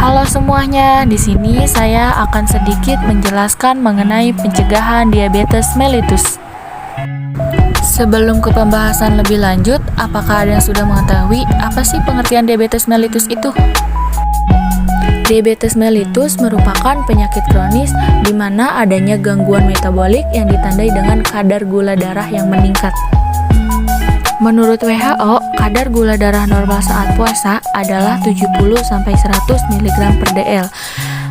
Halo semuanya, di sini saya akan sedikit menjelaskan mengenai pencegahan diabetes mellitus. Sebelum ke pembahasan lebih lanjut, apakah ada yang sudah mengetahui apa sih pengertian diabetes mellitus itu? Diabetes mellitus merupakan penyakit kronis di mana adanya gangguan metabolik yang ditandai dengan kadar gula darah yang meningkat. Menurut WHO, kadar gula darah normal saat puasa adalah 70-100 mg per dl.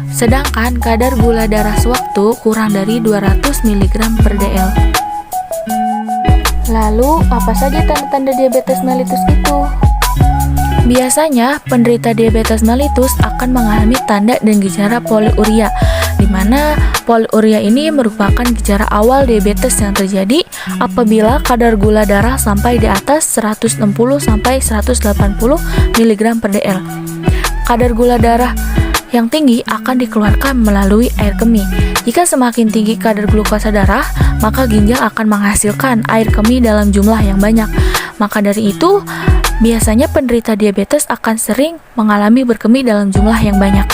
Sedangkan kadar gula darah sewaktu kurang dari 200 mg per dl. Lalu, apa saja tanda-tanda diabetes mellitus itu? Biasanya, penderita diabetes mellitus akan mengalami tanda dan gejala poliuria, di mana poliuria ini merupakan gejala awal diabetes yang terjadi apabila kadar gula darah sampai di atas 160-180 mg per dl. Kadar gula darah yang tinggi akan dikeluarkan melalui air kemih. Jika semakin tinggi kadar glukosa darah, maka ginjal akan menghasilkan air kemih dalam jumlah yang banyak. Maka dari itu, biasanya penderita diabetes akan sering mengalami berkemih dalam jumlah yang banyak.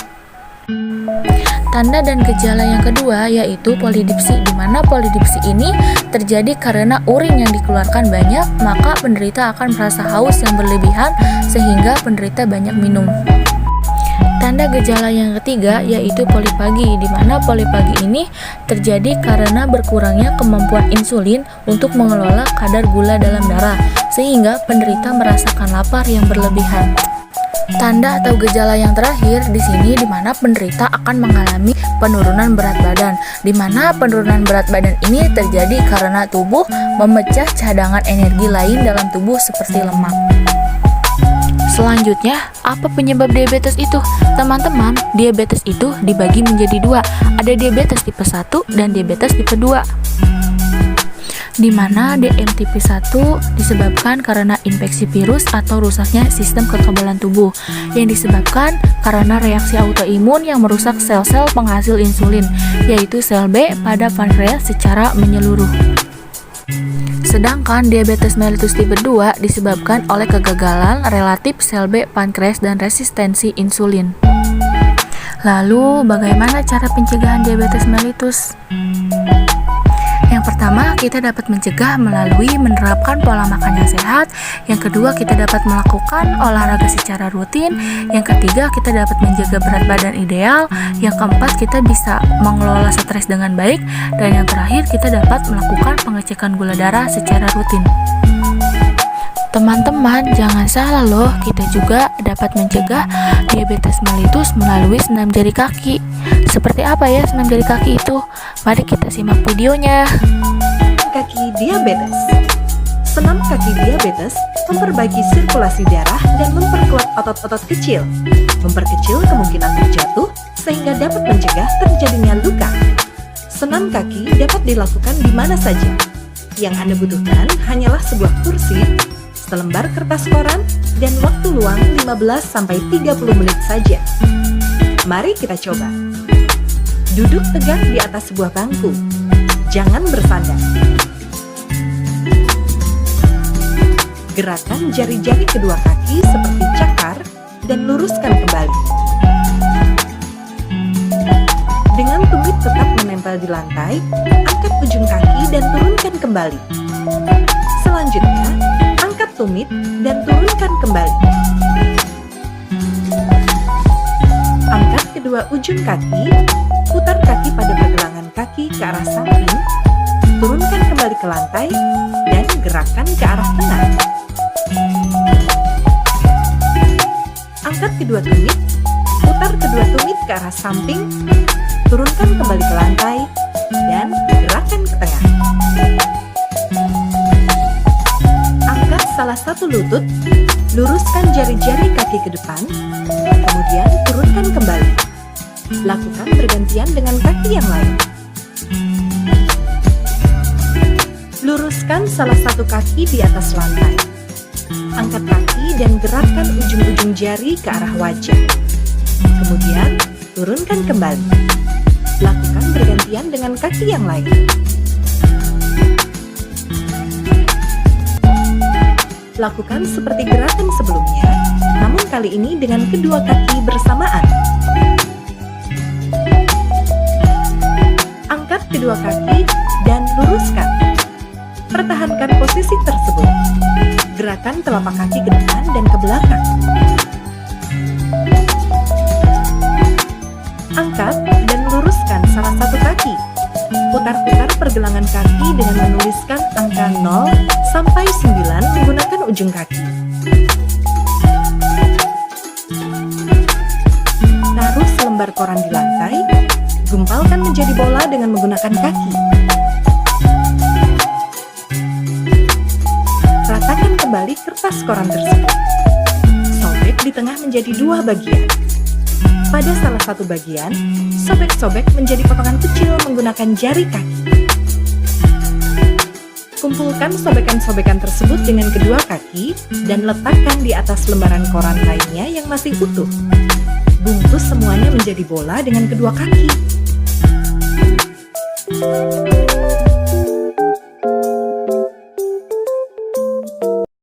Tanda dan gejala yang kedua yaitu polidipsi, di mana polidipsi ini terjadi karena urin yang dikeluarkan banyak, maka penderita akan merasa haus yang berlebihan sehingga penderita banyak minum. Tanda gejala yang ketiga yaitu polipagi, di mana polipagi ini terjadi karena berkurangnya kemampuan insulin untuk mengelola kadar gula dalam darah, sehingga penderita merasakan lapar yang berlebihan. Tanda atau gejala yang terakhir di sini di mana penderita akan mengalami penurunan berat badan, di mana penurunan berat badan ini terjadi karena tubuh memecah cadangan energi lain dalam tubuh seperti lemak. Selanjutnya, apa penyebab diabetes itu? Teman-teman, diabetes itu dibagi menjadi dua. Ada diabetes tipe 1 dan diabetes tipe 2. Di mana DM tipe 1 disebabkan karena infeksi virus atau rusaknya sistem kekebalan tubuh yang disebabkan karena reaksi autoimun yang merusak sel-sel penghasil insulin, yaitu sel B pada pankreas secara menyeluruh. Sedangkan diabetes mellitus tipe 2 disebabkan oleh kegagalan relatif sel B pankreas dan resistensi insulin. Lalu, bagaimana cara pencegahan diabetes mellitus? Yang pertama, kita dapat mencegah melalui menerapkan pola makan yang sehat. Yang kedua, kita dapat melakukan olahraga secara rutin. Yang ketiga, kita dapat menjaga berat badan ideal. Yang keempat, kita bisa mengelola stres dengan baik. Dan yang terakhir, kita dapat melakukan pengecekan gula darah secara rutin. Teman-teman, jangan salah loh, kita juga dapat mencegah diabetes mellitus melalui senam jari kaki. Seperti apa ya senam jari kaki itu? Mari kita simak videonya. Kaki diabetes. Senam kaki diabetes memperbaiki sirkulasi darah dan memperkuat otot-otot kecil, memperkecil kemungkinan terjatuh sehingga dapat mencegah terjadinya luka. Senam kaki dapat dilakukan di mana saja. Yang Anda butuhkan hanyalah sebuah kursi, selembar kertas koran, dan waktu luang 15-30 menit saja. Mari kita coba. Duduk tegak di atas sebuah bangku. Jangan bersandar. Gerakan jari-jari kedua kaki seperti cakar dan luruskan kembali. Dengan tumit tetap menempel di lantai, angkat ujung kaki dan turunkan kembali. Selanjutnya, angkat tumit dan turunkan kembali. Angkat kedua ujung kaki, putar kaki pada pergelangan kaki ke arah samping, turunkan kembali ke lantai, dan gerakkan ke arah tengah. Angkat kedua tumit, putar kedua tumit ke arah samping, turunkan kembali ke lantai, dan gerakkan ke tengah. Angkat salah satu lutut, luruskan jari-jari kaki ke depan, kemudian turunkan kembali. Lakukan bergantian dengan kaki yang lain. Luruskan salah satu kaki di atas lantai. Angkat kaki dan gerakkan ujung-ujung jari ke arah wajah. Kemudian, turunkan kembali. Lakukan bergantian dengan kaki yang lain. Lakukan seperti gerakan sebelumnya, namun kali ini dengan kedua kaki bersamaan. pertahankan posisi tersebut. Gerakan telapak kaki ke depan dan ke belakang. Angkat dan luruskan salah satu kaki. Putar-putar pergelangan kaki dengan menuliskan angka 0 sampai 9 menggunakan ujung kaki. Taruh selembar koran di lantai, gumpalkan menjadi bola dengan menggunakan kaki. Ratakan kembali kertas koran tersebut. Sobek di tengah menjadi 2 bagian. Pada salah satu bagian, sobek-sobek menjadi potongan kecil menggunakan jari kaki. Kumpulkan sobekan-sobekan tersebut dengan kedua kaki dan letakkan di atas lembaran koran lainnya yang masih utuh. Bungkus semuanya menjadi bola dengan kedua kaki.